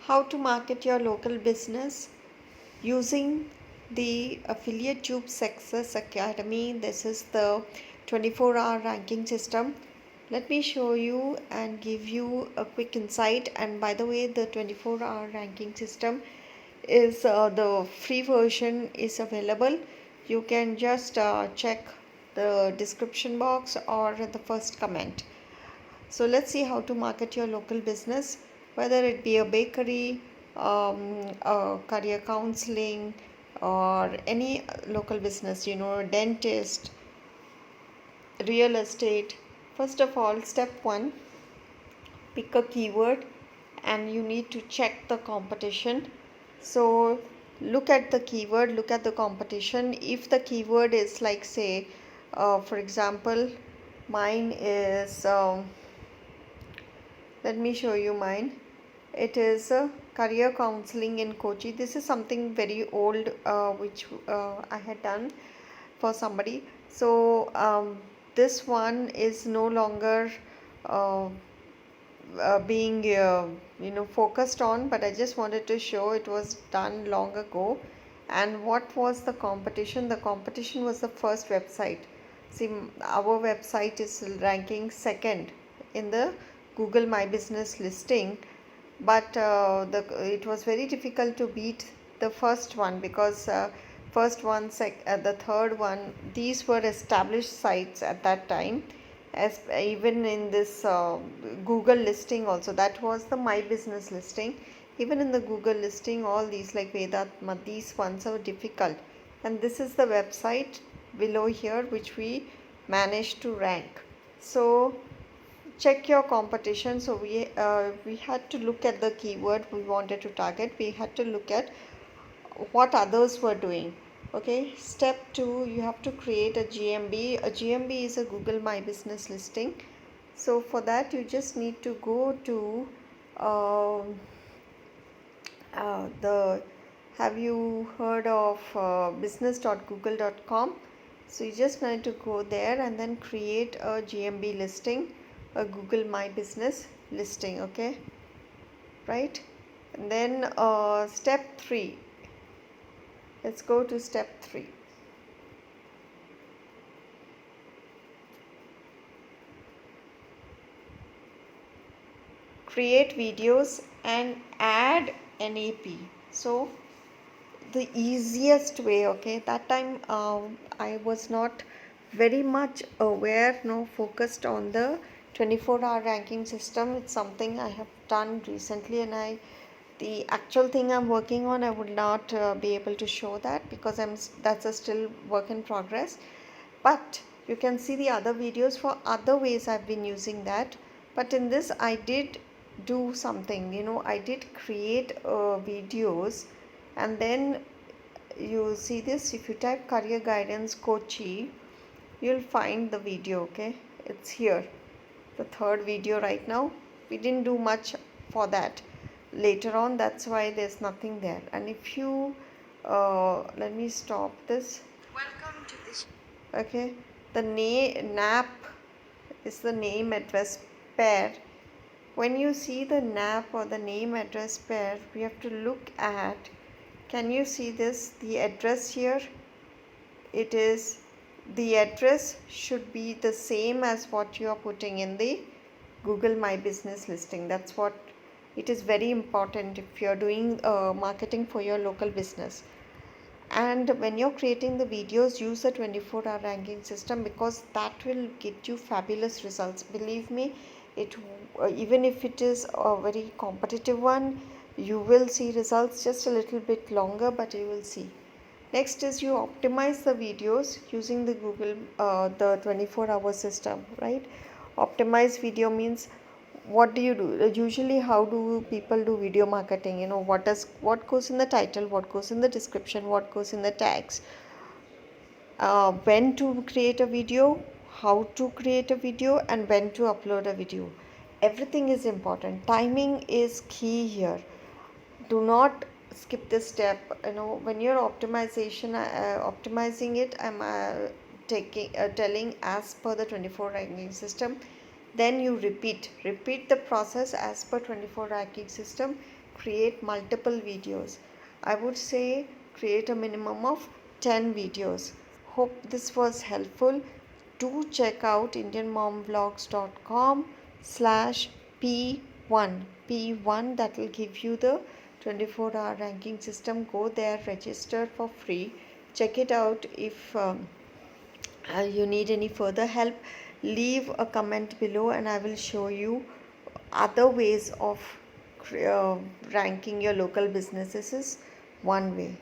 How to market your local business using the Affiliate Tube Success Academy. This is the 24-hour ranking system. Let me show you and give you a quick insight. And by the way, the 24-hour ranking system is the free version is available. You can just check the description box or the first comment. So let's see how to market your local business, whether it be a bakery, a career counseling, or any local business, dentist, real estate. First of all, step one, pick a keyword and you need to check the competition. So look at the keyword, look at the competition. If the keyword is like, say, for example, mine is let me show you mine. It is career counseling in Kochi. This is something very old which I had done for somebody. So this one is no longer uh, being focused on, but I just wanted to show it was done long ago. And what was the competition? The competition was the first website. See, our website is ranking second in the Google My Business listing, but it was very difficult to beat the first one because first one, the third one, these were established sites at that time. As even in this Google listing also, that was the My Business listing. Even in the Google listing, all these like Vedatma, these ones are difficult. And this is the website below here which we managed to rank. So check your competition. So we had to look at the keyword we wanted to target. We had to look at what others were doing. Okay, step 2, you have to create a GMB. A GMB is a Google My Business listing. So for that you just need to go to the have you heard of business.google.com? So you just need to go there and then create a GMB listing, a Google My Business listing. Okay, right? And then step 3, let's go to step 3. Create videos and add NAP. So the easiest way, okay, that time I was not very much aware, no, focused on the 24-hour ranking system. It's something I have done recently, and the actual thing I'm working on, I would not be able to show that because that's a still work in progress. But you can see the other videos for other ways I've been using that. But in this I did do something, I did create videos. And then you see this, if you type career guidance Kochi, you'll find the video. Okay, it's here, the third video right now. We didn't do much for that later on, that's why there's nothing there. And if you let me stop this. Welcome to this. Okay, the NAP is the name address pair. When you see the NAP or the name address pair, we have to look at, can you see this, the address here? It is, the address should be the same as what you are putting in the Google My Business listing. That's what it is very important if you're doing marketing for your local business. And when you're creating the videos, use the 24-hour ranking system because that will get you fabulous results. Believe me, it even if it is a very competitive one, you will see results just a little bit longer, but you will see. Next is you optimize the videos using the Google the 24-hour system, right? Optimize video means, what do you do usually? How do people do video marketing? What goes in the title, what goes in the description, what goes in the tags, when to create a video, how to create a video, and when to upload a video. Everything is important. Timing is key here. Do not skip this step. When you're optimizing it, I'm telling as per the 24 ranking system. Then you repeat the process as per 24 ranking system. Create multiple videos. I would say create a minimum of 10 videos. Hope this was helpful. Do check out indianmomvlogs.com slash P1. That will give you the 24-hour ranking system. Go there, register for free. Check it out. If you need any further help, leave a comment below and I will show you other ways of ranking your local businesses. Is one way.